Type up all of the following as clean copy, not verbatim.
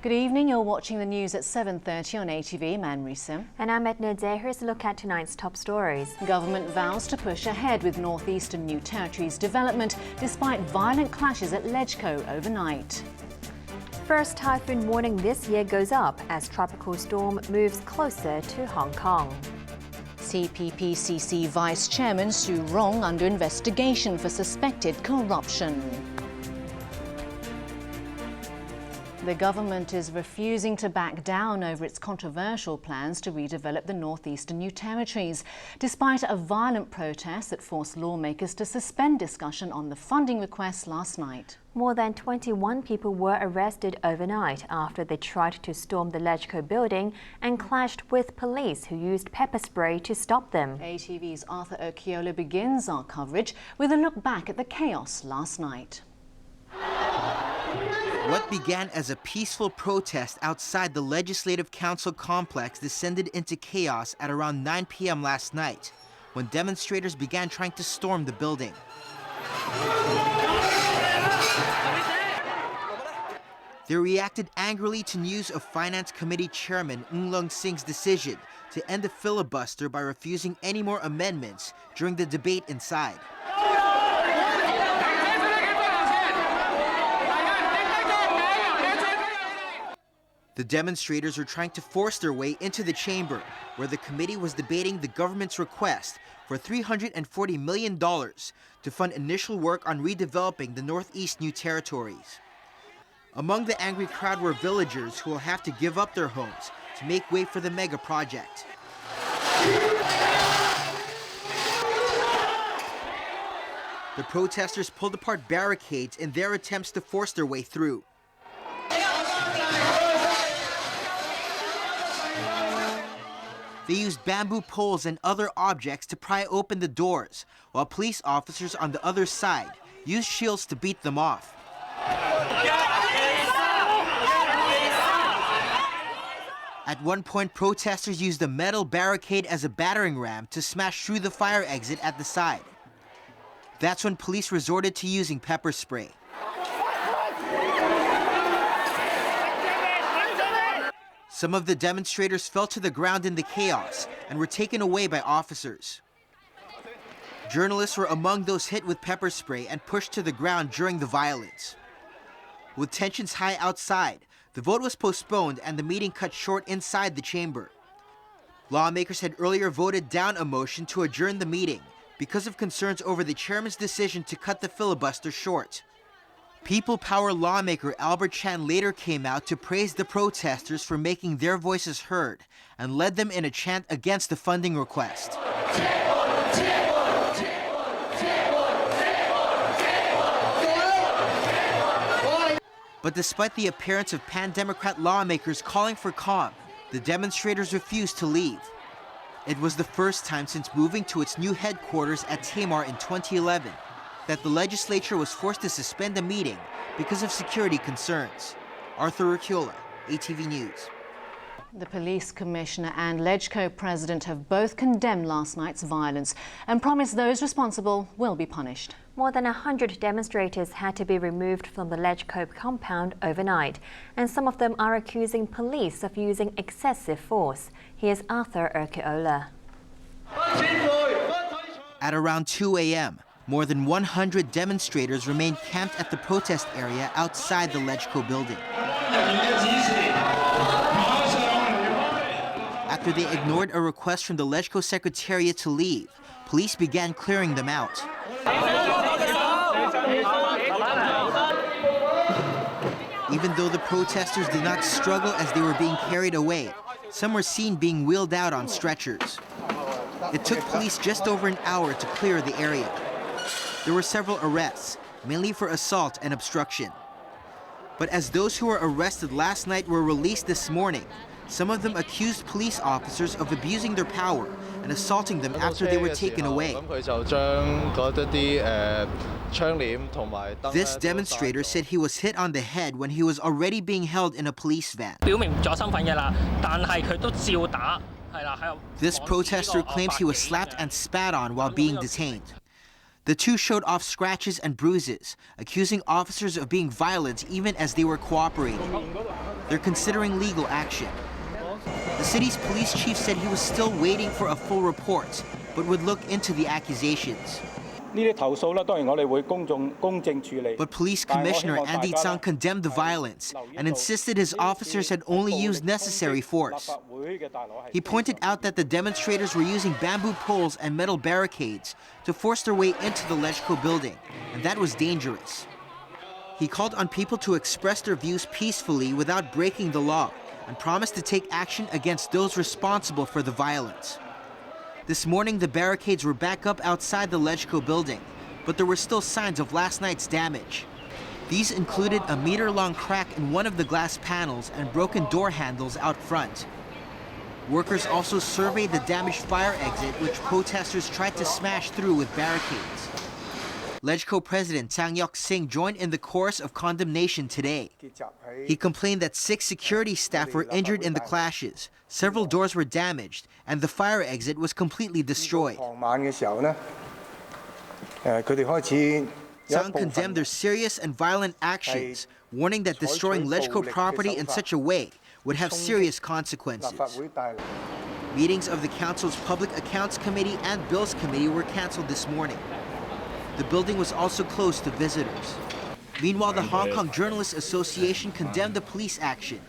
Good evening, you're watching the news at 7:30 on ATV Manrisim. And I'm Edna. Here's a look at tonight's top stories. Government vows to push ahead with northeastern New Territories development despite violent clashes at Lejko overnight. First typhoon warning this year goes up as tropical storm moves closer to Hong Kong. CPPCC Vice Chairman Su Leung under investigation for suspected corruption. The government is refusing to back down over its controversial plans to redevelop the northeastern New Territories, despite a violent protest that forced lawmakers to suspend discussion on the funding request last night. More than 21 people were arrested overnight after they tried to storm the Lejko building and clashed with police who used pepper spray to stop them. ATV's Arthur Okiola begins our coverage with a look back at the chaos last night. What began as a peaceful protest outside the Legislative Council complex descended into chaos at around 9 p.m. last night, when demonstrators began trying to storm the building. They reacted angrily to news of Finance Committee Chairman Leung's decision to end the filibuster by refusing any more amendments during the debate inside. The demonstrators were trying to force their way into the chamber, where the committee was debating the government's request for $340 million to fund initial work on redeveloping the Northeast New Territories. Among the angry crowd were villagers who will have to give up their homes to make way for the mega project. The protesters pulled apart barricades in their attempts to force their way through. They used bamboo poles and other objects to pry open the doors, while police officers on the other side used shields to beat them off. At one point, protesters used a metal barricade as a battering ram to smash through the fire exit at the side. That's when police resorted to using pepper spray. Some of the demonstrators fell to the ground in the chaos and were taken away by officers. Journalists were among those hit with pepper spray and pushed to the ground during the violence. With tensions high outside, the vote was postponed and the meeting cut short inside the chamber. Lawmakers had earlier voted down a motion to adjourn the meeting because of concerns over the chairman's decision to cut the filibuster short. People Power lawmaker Albert Chan later came out to praise the protesters for making their voices heard and led them in a chant against the funding request. But despite the appearance of pan-Democrat lawmakers calling for calm, the demonstrators refused to leave. It was the first time since moving to its new headquarters at Tamar in 2011 that the legislature was forced to suspend a meeting because of security concerns. Arthur Okiola, ATV News. The police commissioner and Lejko president have both condemned last night's violence and promised those responsible will be punished. More than 100 demonstrators had to be removed from the Lejko compound overnight, and some of them are accusing police of using excessive force. Here's Arthur Okiola. At around 2 a.m., more than 100 demonstrators remained camped at the protest area outside the Lejko building. After they ignored a request from the Lejko Secretariat to leave, police began clearing them out. Even though the protesters did not struggle as they were being carried away, some were seen being wheeled out on stretchers. It took police just over an hour to clear the area. There were several arrests, mainly for assault and obstruction. But as those who were arrested last night were released this morning, some of them accused police officers of abusing their power and assaulting them after they were taken away. This demonstrator said he was hit on the head when he was already being held in a police van. This protester claims he was slapped and spat on while being detained. The two showed off scratches and bruises, accusing officers of being violent even as they were cooperating. they're considering legal action. The city's police chief said he was still waiting for a full report, but would look into the accusations. But Police Commissioner Andy Tsang condemned the violence and insisted his officers had only used necessary force. He pointed out that the demonstrators were using bamboo poles and metal barricades to force their way into the LegCo building, and that was dangerous. He called on people to express their views peacefully without breaking the law and promised to take action against those responsible for the violence. This morning, the barricades were back up outside the LegCo building, but there were still signs of last night's damage. These included a meter-long crack in one of the glass panels and broken door handles out front. Workers also surveyed the damaged fire exit, which protesters tried to smash through with barricades. LegCo President Chang Yok-sing joined in the chorus of condemnation today. He complained that 6 security staff were injured in the clashes, several doors were damaged, and the fire exit was completely destroyed. Chang condemned their serious and violent actions, warning that destroying LegCo property in such a way would have serious consequences. Meetings of the Council's Public Accounts Committee and Bills Committee were cancelled this morning. The building was also closed to visitors. Meanwhile, the Hong Kong Journalists Association condemned the police action,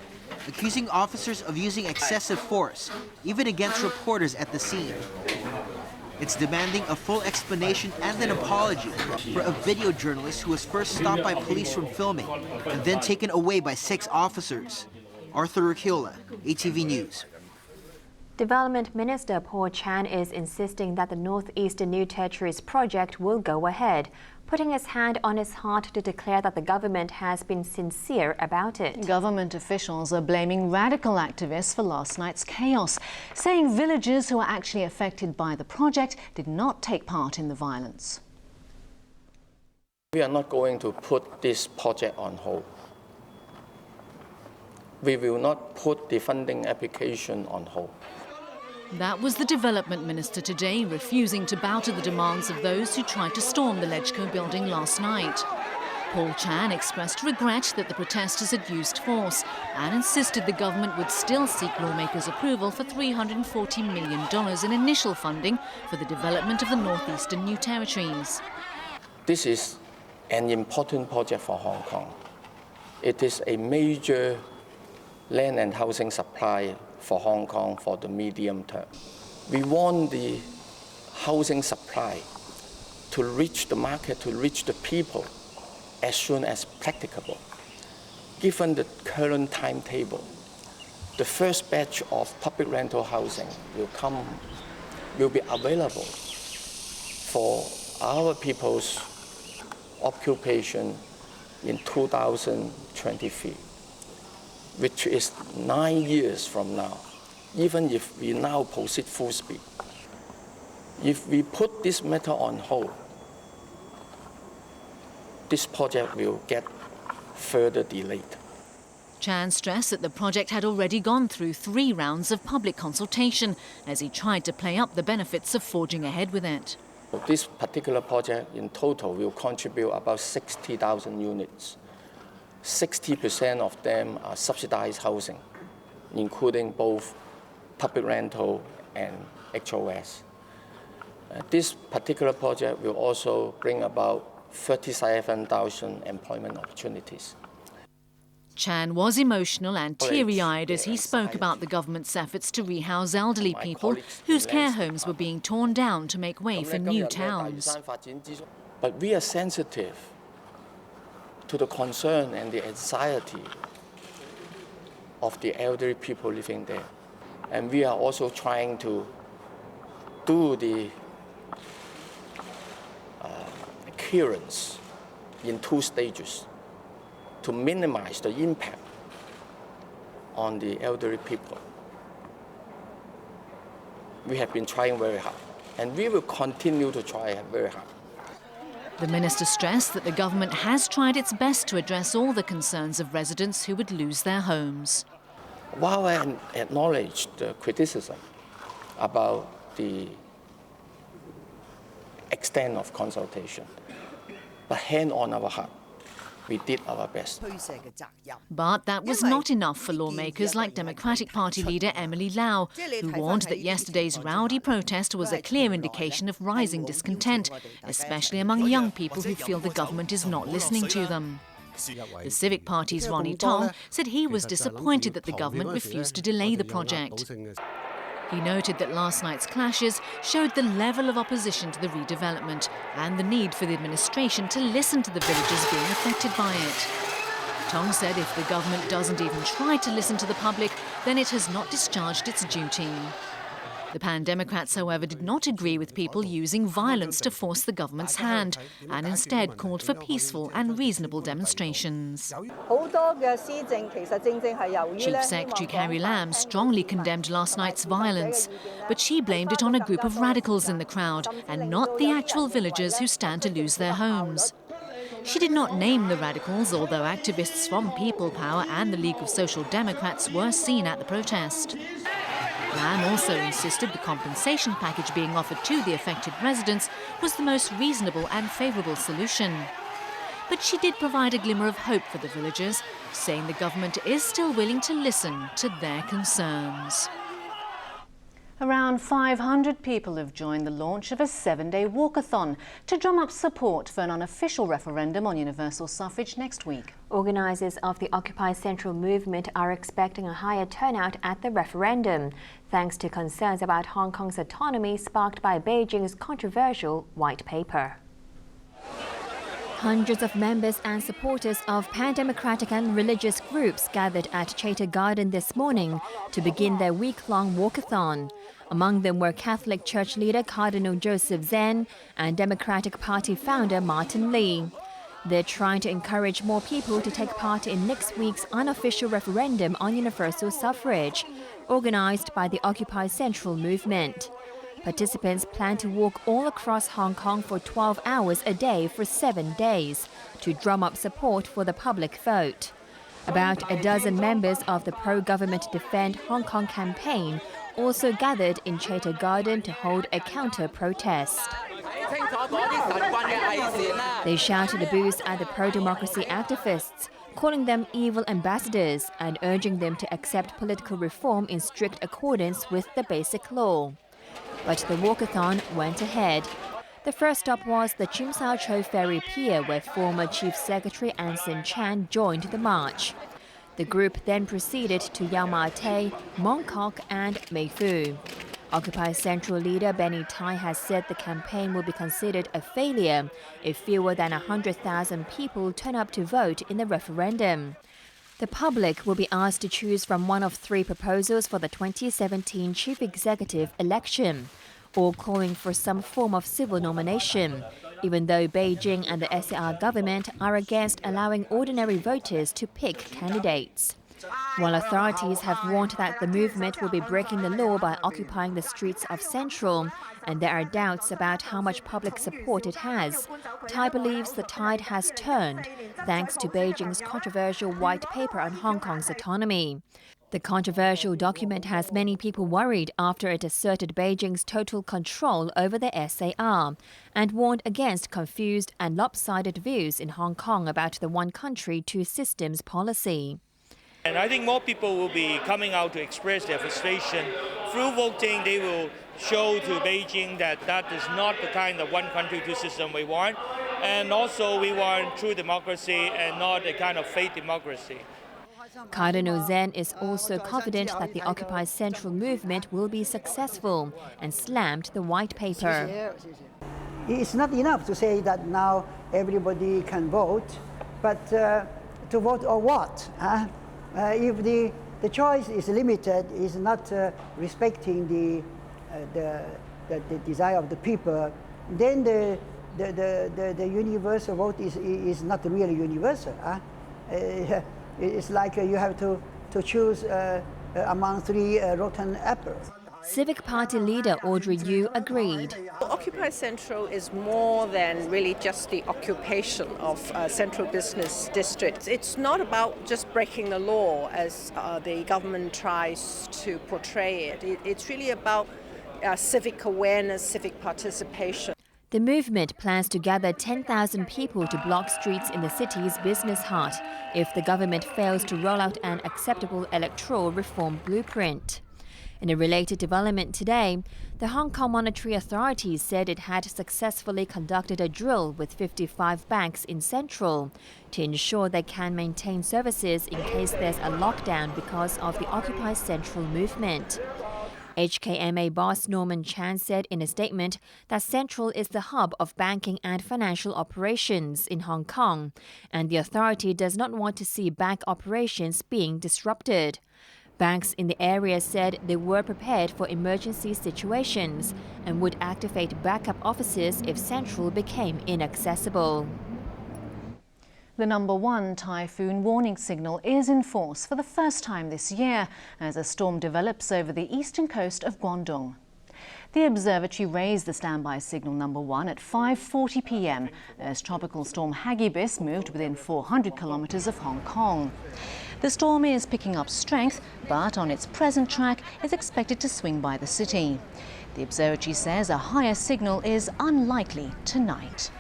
accusing officers of using excessive force, even against reporters at the scene. It's demanding a full explanation and an apology for a video journalist who was first stopped by police from filming and then taken away by 6 officers. Arthur Rukiola, ATV News. Development Minister Paul Chan is insisting that the Northeastern New Territories project will go ahead, putting his hand on his heart to declare that the government has been sincere about it. Government officials are blaming radical activists for last night's chaos, saying villagers who were actually affected by the project did not take part in the violence. We are not going to put this project on hold. We will not put the funding application on hold. That was the Development Minister today, refusing to bow to the demands of those who tried to storm the LegCo building last night. Paul Chan expressed regret that the protesters had used force and insisted the government would still seek lawmakers' approval for $340 million in initial funding for the development of the Northeastern New Territories. This is an important project for Hong Kong. It is a major land and housing supply for Hong Kong for the medium term. We want the housing supply to reach the market, to reach the people as soon as practicable. Given the current timetable, the first batch of public rental housing will be available for our people's occupation in 2023. Which is 9 years from now, even if we now proceed full speed. If we put this matter on hold, this project will get further delayed. Chan stressed that the project had already gone through 3 rounds of public consultation as he tried to play up the benefits of forging ahead with it. This particular project in total will contribute about 60,000 units. 60% of them are subsidized housing, including both public rental and HOS. This particular project will also bring about 37,000 employment opportunities. Chan was emotional and teary-eyed as he spoke about the government's efforts to rehouse elderly people whose care homes were being torn down to make way for new towns. But we are sensitive to the concern and the anxiety of the elderly people living there. And we are also trying to do the clearance in 2 stages to minimize the impact on the elderly people. We have been trying very hard, and we will continue to try very hard. The minister stressed that the government has tried its best to address all the concerns of residents who would lose their homes. While I acknowledge the criticism about the extent of consultation, but hand on our heart, We did our best. But that was not enough for lawmakers like Democratic Party leader Emily Lau, who warned that yesterday's rowdy protest was a clear indication of rising discontent, especially among young people who feel the government is not listening to them. The Civic Party's Ronnie Tong said he was disappointed that the government refused to delay the project. He noted that last night's clashes showed the level of opposition to the redevelopment and the need for the administration to listen to the villagers being affected by it. Tong said if the government doesn't even try to listen to the public, then it has not discharged its duty. The Pan-Democrats, however, did not agree with people using violence to force the government's hand and instead called for peaceful and reasonable demonstrations. Chief Secretary Carrie Lam strongly condemned last night's violence, but she blamed it on a group of radicals in the crowd and not the actual villagers who stand to lose their homes. She did not name the radicals, although activists from People Power and the League of Social Democrats were seen at the protest. Lam also insisted the compensation package being offered to the affected residents was the most reasonable and favourable solution. But she did provide a glimmer of hope for the villagers, saying the government is still willing to listen to their concerns. Around 500 people have joined the launch of a 7-day walkathon to drum up support for an unofficial referendum on universal suffrage next week. Organisers of the Occupy Central movement are expecting a higher turnout at the referendum, thanks to concerns about Hong Kong's autonomy sparked by Beijing's controversial white paper. Hundreds of members and supporters of pan-democratic and religious groups gathered at Chater Garden this morning to begin their week-long walkathon. Among them were Catholic Church leader Cardinal Joseph Zen and Democratic Party founder Martin Lee. They're trying to encourage more people to take part in next week's unofficial referendum on universal suffrage, organised by the Occupy Central movement. Participants plan to walk all across Hong Kong for 12 hours a day for 7 days to drum up support for the public vote. About a dozen members of the pro-government Defend Hong Kong campaign also gathered in Chater Garden to hold a counter-protest. They shouted abuse at the pro-democracy activists, calling them evil ambassadors and urging them to accept political reform in strict accordance with the Basic Law. But the walkathon went ahead. The first stop was the Tsim Sha Tsui Ferry Pier, where former Chief Secretary Anson Chan joined the march. The group then proceeded to Yau Ma Tei, Mong Kok and Mei Fu. Occupy Central leader Benny Tai has said the campaign will be considered a failure if fewer than 100,000 people turn up to vote in the referendum. The public will be asked to choose from one of 3 proposals for the 2017 chief executive election, or calling for some form of civil nomination, even though Beijing and the SAR government are against allowing ordinary voters to pick candidates. While authorities have warned that the movement will be breaking the law by occupying the streets of Central, and there are doubts about how much public support it has, Tai believes the tide has turned, thanks to Beijing's controversial white paper on Hong Kong's autonomy. The controversial document has many people worried after it asserted Beijing's total control over the SAR and warned against confused and lopsided views in Hong Kong about the one country, two systems policy. And I think more people will be coming out to express their frustration. Through voting, they will show to Beijing that that is not the kind of one country, two systems we want. And also we want true democracy and not a kind of fake democracy. Cardinal Zen is also confident that the Occupy Central movement will be successful and slammed the white paper. It's not enough to say that now everybody can vote, but to vote or what? If the choice is limited, is not respecting the desire of the people, then the universal vote is not really universal. It's like you have to choose among 3 rotten apples. Civic Party leader Audrey Yu agreed. Occupy Central is more than really just the occupation of Central Business District. It's not about just breaking the law as the government tries to portray it. It's really about civic awareness, civic participation. The movement plans to gather 10,000 people to block streets in the city's business heart if the government fails to roll out an acceptable electoral reform blueprint. In a related development today, the Hong Kong Monetary Authority said it had successfully conducted a drill with 55 banks in Central to ensure they can maintain services in case there's a lockdown because of the Occupy Central movement. HKMA boss Norman Chan said in a statement that Central is the hub of banking and financial operations in Hong Kong, and the authority does not want to see bank operations being disrupted. Banks in the area said they were prepared for emergency situations and would activate backup offices if Central became inaccessible. The number 1 typhoon warning signal is in force for the first time this year as a storm develops over the eastern coast of Guangdong. The observatory raised the standby signal number 1 at 5:40 p.m. as tropical storm Hagibis moved within 400 kilometers of Hong Kong. The storm is picking up strength, but on its present track is expected to swing by the city. The observatory says a higher signal is unlikely tonight.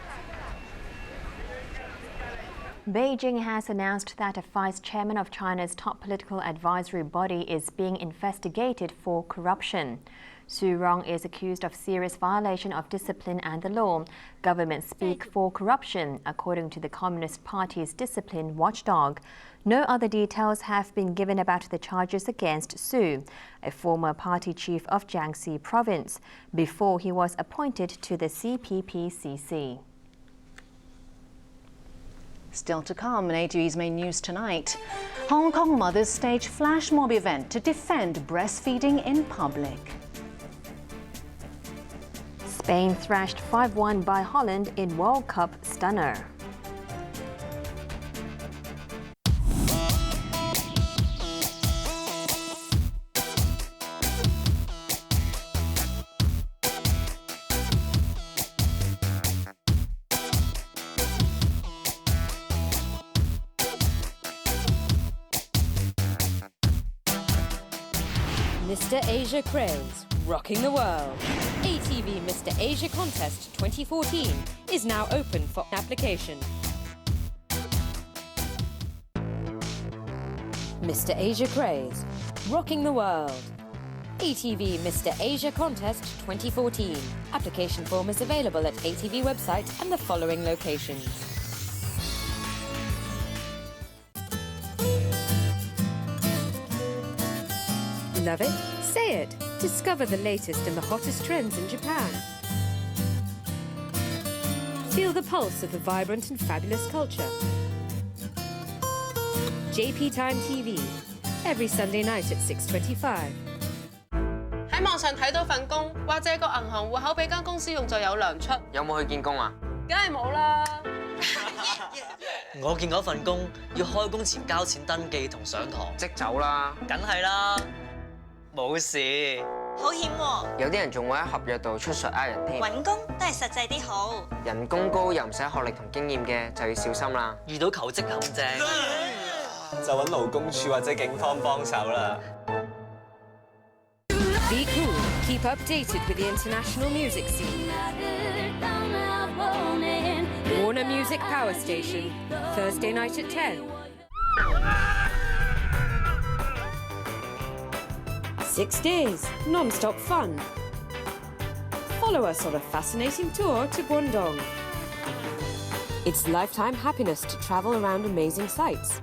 Beijing has announced that a vice-chairman of China's top political advisory body is being investigated for corruption. Su Rong is accused of serious violation of discipline and the law. Government speak for corruption, according to the Communist Party's discipline watchdog. No other details have been given about the charges against Su, a former party chief of Jiangxi province, before he was appointed to the CPPCC. Still to come in ATV's main news tonight. Hong Kong mothers stage flash mob event to defend breastfeeding in public. Spain thrashed 5-1 by Holland in World Cup stunner. Mr. Asia craze, rocking the world. ATV Mr. Asia Contest 2014 is now open for application. Mr. Asia craze, rocking the world. ATV Mr. Asia Contest 2014. Application form is available at ATV website and the following locations. Love it? Say it! Discover the latest and the hottest trends in Japan. Feel the pulse of the vibrant and fabulous culture. JP Time TV, every Sunday night at 6:25. 喺網上睇到份工，或者個銀行戶口俾間公司用就有糧出。有冇去見工啊？梗係冇啦。我見嗰份工要開工前交錢登記同上堂，即走啦。梗係啦。 冇事，好險喎！有啲人仲會喺合約度出術呃人添。揾工都係實際啲好。人工高又唔使學歷同經驗嘅就要小心啦。遇到求職陷阱，就揾勞工處或者警方幫手啦。Be cool, keep updated with the international music scene. Warner Music Power Station, Thursday night at 10. 6 days, non-stop fun. Follow us on a fascinating tour to Guangdong. It's lifetime happiness to travel around amazing sights.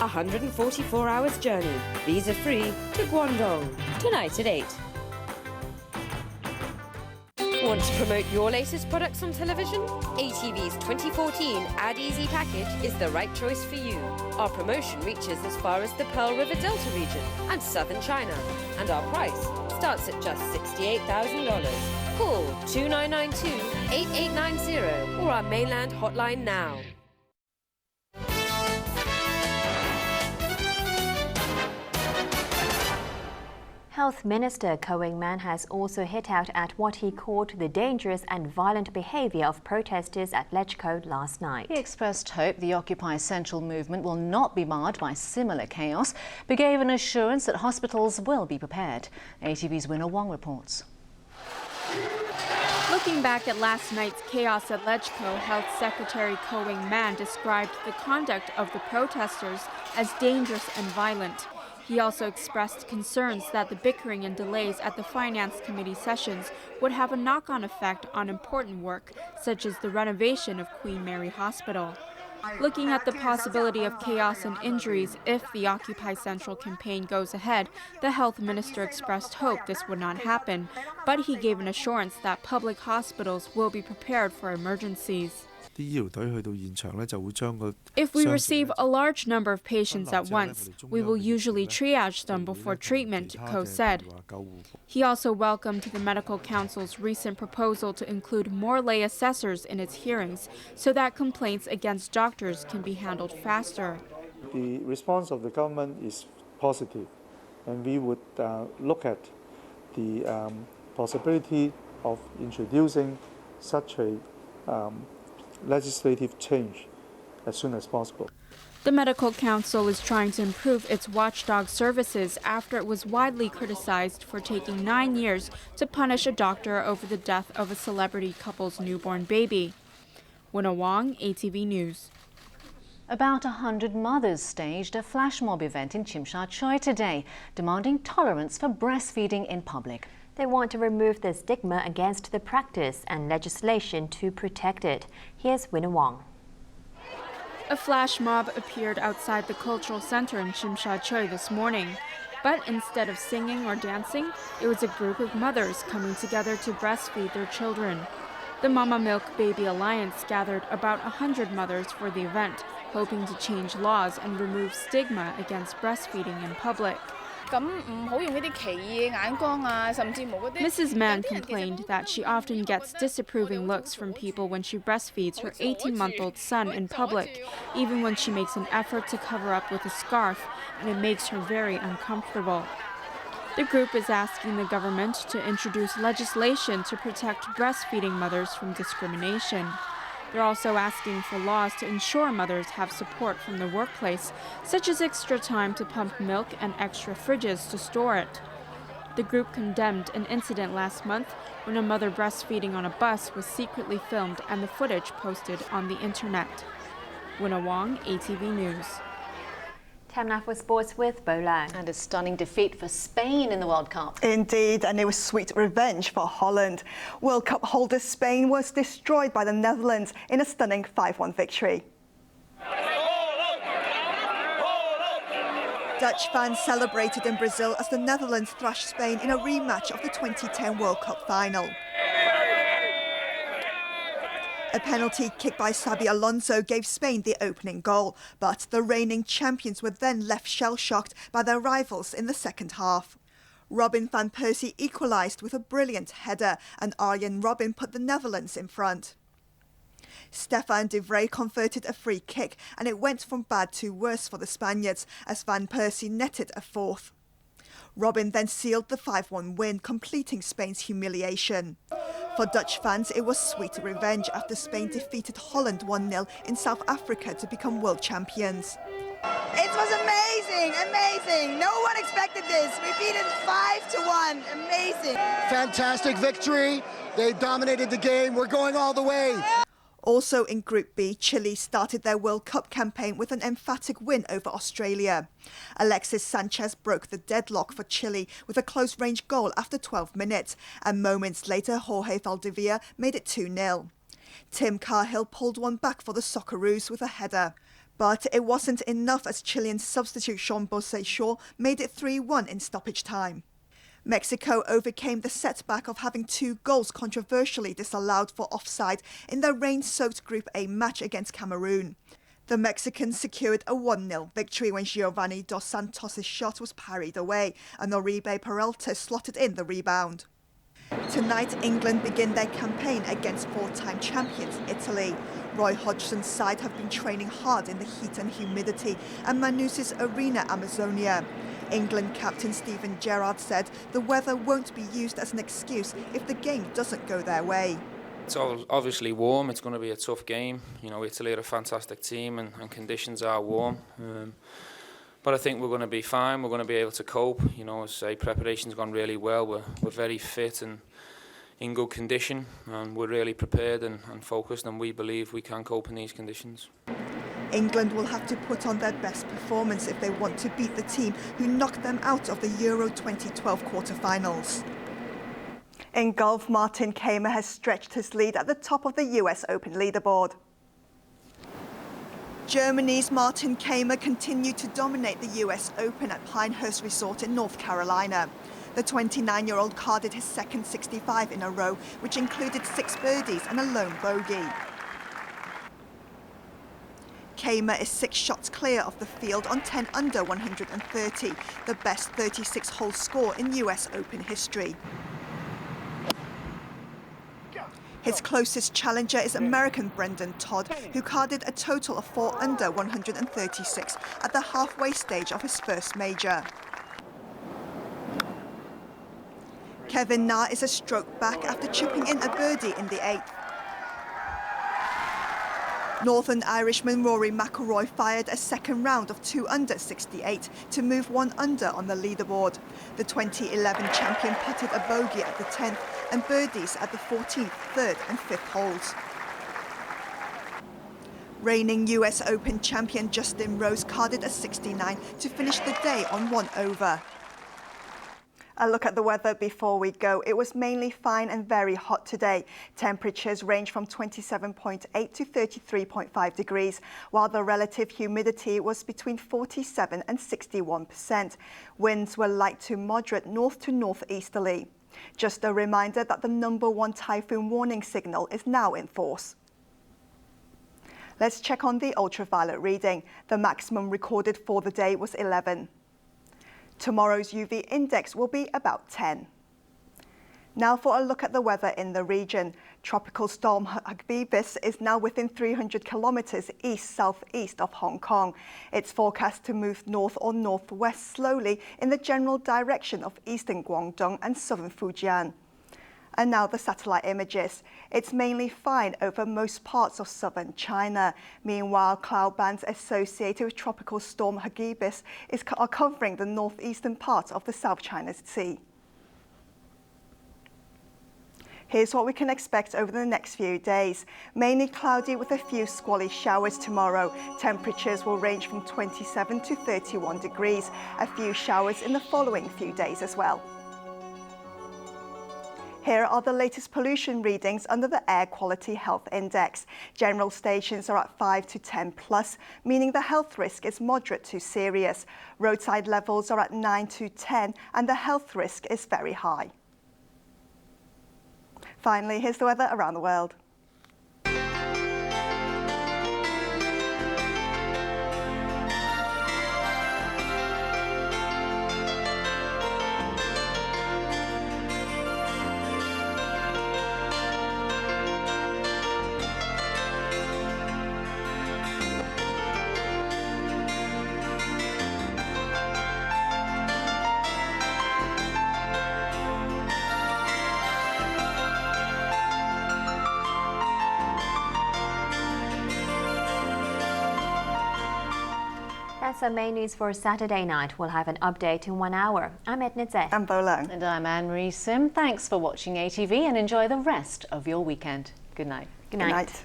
144 hours journey, visa-free to Guangdong. Tonight at 8. Want to promote your latest products on television? ATV's 2014 Ad Easy package is the right choice for you. Our promotion reaches as far as the Pearl River Delta region and southern China, and our price starts at just $68,000. Call 2992-8890 or our mainland hotline now. Health Minister Ko Wing-man has also hit out at what he called the dangerous and violent behaviour of protesters at Lechco last night. He expressed hope the Occupy Central movement will not be marred by similar chaos, but gave an assurance that hospitals will be prepared. ATV's Winner Wong reports. Looking back at last night's chaos at Lechco, Health Secretary Ko Wing-man described the conduct of the protesters as dangerous and violent. He also expressed concerns that the bickering and delays at the Finance Committee sessions would have a knock-on effect on important work, such as the renovation of Queen Mary Hospital. Looking at the possibility of chaos and injuries if the Occupy Central campaign goes ahead, the health minister expressed hope this would not happen, but he gave an assurance that public hospitals will be prepared for emergencies. If we receive a large number of patients at once, we will usually triage them before treatment, Ko said. He also welcomed the Medical Council's recent proposal to include more lay assessors in its hearings so that complaints against doctors can be handled faster. The response of the government is positive, and we would look at the possibility of introducing such a legislative change as soon as possible. The Medical Council is trying to improve its watchdog services after it was widely criticized for taking 9 years to punish a doctor over the death of a celebrity couple's newborn baby. Winna Wong, ATV News. About 100 mothers staged a flash mob event in Tsim Sha Tsui today, demanding tolerance for breastfeeding in public. They want to remove the stigma against the practice and legislation to protect it. Here's Winna Wong. A flash mob appeared outside the cultural center in Tsim Sha Tsui this morning. But instead of singing or dancing, it was a group of mothers coming together to breastfeed their children. The Mama Milk Baby Alliance gathered about 100 mothers for the event, hoping to change laws and remove stigma against breastfeeding in public. Mrs. Mann complained that she often gets disapproving looks from people when she breastfeeds her 18-month-old son in public, even when she makes an effort to cover up with a scarf, and it makes her very uncomfortable. The group is asking the government to introduce legislation to protect breastfeeding mothers from discrimination. They're also asking for laws to ensure mothers have support from the workplace, such as extra time to pump milk and extra fridges to store it. The group condemned an incident last month when a mother breastfeeding on a bus was secretly filmed and the footage posted on the internet. Winna Wong, ATV News. Time now for sports with Bo Lang. And a stunning defeat for Spain in the World Cup. Indeed, and it was sweet revenge for Holland. World Cup holder Spain was destroyed by the Netherlands in a stunning 5-1 victory. Dutch fans celebrated in Brazil as the Netherlands thrashed Spain in a rematch of the 2010 World Cup final. A penalty kick by Xabi Alonso gave Spain the opening goal, but the reigning champions were then left shell-shocked by their rivals in the second half. Robin van Persie equalised with a brilliant header, and Arjen Robben put the Netherlands in front. Stefan de Vrij converted a free kick, and it went from bad to worse for the Spaniards as Van Persie netted a fourth. Robin then sealed the 5-1 win, completing Spain's humiliation. For Dutch fans, it was sweet revenge after Spain defeated Holland 1-0 in South Africa to become world champions. It was amazing. No one expected this. We beat it 5-1. Amazing. Fantastic victory. They dominated the game. We're going all the way. Also in Group B, Chile started their World Cup campaign with an emphatic win over Australia. Alexis Sanchez broke the deadlock for Chile with a close-range goal after 12 minutes, and moments later Jorge Valdivia made it 2-0. Tim Cahill pulled one back for the Socceroos with a header. But it wasn't enough as Chilean substitute Jean Bosé Shaw made it 3-1 in stoppage time. Mexico overcame the setback of having 2 goals controversially disallowed for offside in their rain-soaked Group A match against Cameroon. The Mexicans secured a 1-0 victory when Giovanni Dos Santos' shot was parried away and Oribe Peralta slotted in the rebound. Tonight, England begin their campaign against 4-time champions Italy. Roy Hodgson's side have been training hard in the heat and humidity at Manus's Arena Amazonia. England captain Steven Gerrard said the weather won't be used as an excuse if the game doesn't go their way. It's obviously warm. It's going to be a tough game. You know, Italy are a fantastic team and conditions are warm. But I think we're going to be fine. We're going to be able to cope. You know, as I say, preparation's gone really well. We're very fit and, in good condition, and we're really prepared and focused, and we believe we can cope in these conditions. England will have to put on their best performance if they want to beat the team who knocked them out of the Euro 2012 quarter-finals. In golf, Martin Kaymer has stretched his lead at the top of the US Open leaderboard. Germany's Martin Kaymer continued to dominate the US Open at Pinehurst Resort in North Carolina. The 29-year-old carded his second 65 in a row, which included 6 birdies and a lone bogey. Kaymer is 6 shots clear of the field on 10 under 130, the best 36-hole score in US Open history. His closest challenger is American Brendan Todd, who carded a total of 4 under 136 at the halfway stage of his first major. Kevin Na is a stroke back after chipping in a birdie in the 8th. Northern Irishman Rory McIlroy fired a second round of 2 under 68 to move 1 under on the leaderboard. The 2011 champion putted a bogey at the 10th and birdies at the 14th, 3rd and 5th holes. Reigning US Open champion Justin Rose carded a 69 to finish the day on 1 over. A look at the weather before we go. It was mainly fine and very hot today. Temperatures range from 27.8 to 33.5 degrees, while the relative humidity was between 47 and 61%. Winds were light to moderate north to northeasterly. Just a reminder that the #1 typhoon warning signal is now in force. Let's check on the ultraviolet reading. The maximum recorded for the day was 11. Tomorrow's UV index will be about 10. Now for a look at the weather in the region. Tropical storm Hagibis is now within 300 kilometers east-southeast of Hong Kong. It's forecast to move north or northwest slowly in the general direction of eastern Guangdong and southern Fujian. And now the satellite images. It's mainly fine over most parts of southern China. Meanwhile, cloud bands associated with tropical storm Hagibis are covering the northeastern part of the South China Sea. Here's what we can expect over the next few days. Mainly cloudy with a few squally showers tomorrow. Temperatures will range from 27 to 31 degrees. A few showers in the following few days as well. Here are the latest pollution readings under the Air Quality Health Index. General stations are at 5 to 10 plus, meaning the health risk is moderate to serious. Roadside levels are at 9 to 10 and the health risk is very high. Finally, here's the weather around the world. That's the main news for Saturday night. We'll have an update in 1 hour. I'm Edna. I'm Leung. And I'm Anne-Marie Sim. Thanks for watching ATV and enjoy the rest of your weekend. Good night. Good night.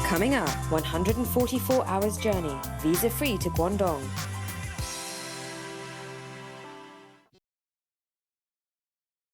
Coming up, 144 hours journey, visa-free to Guangdong.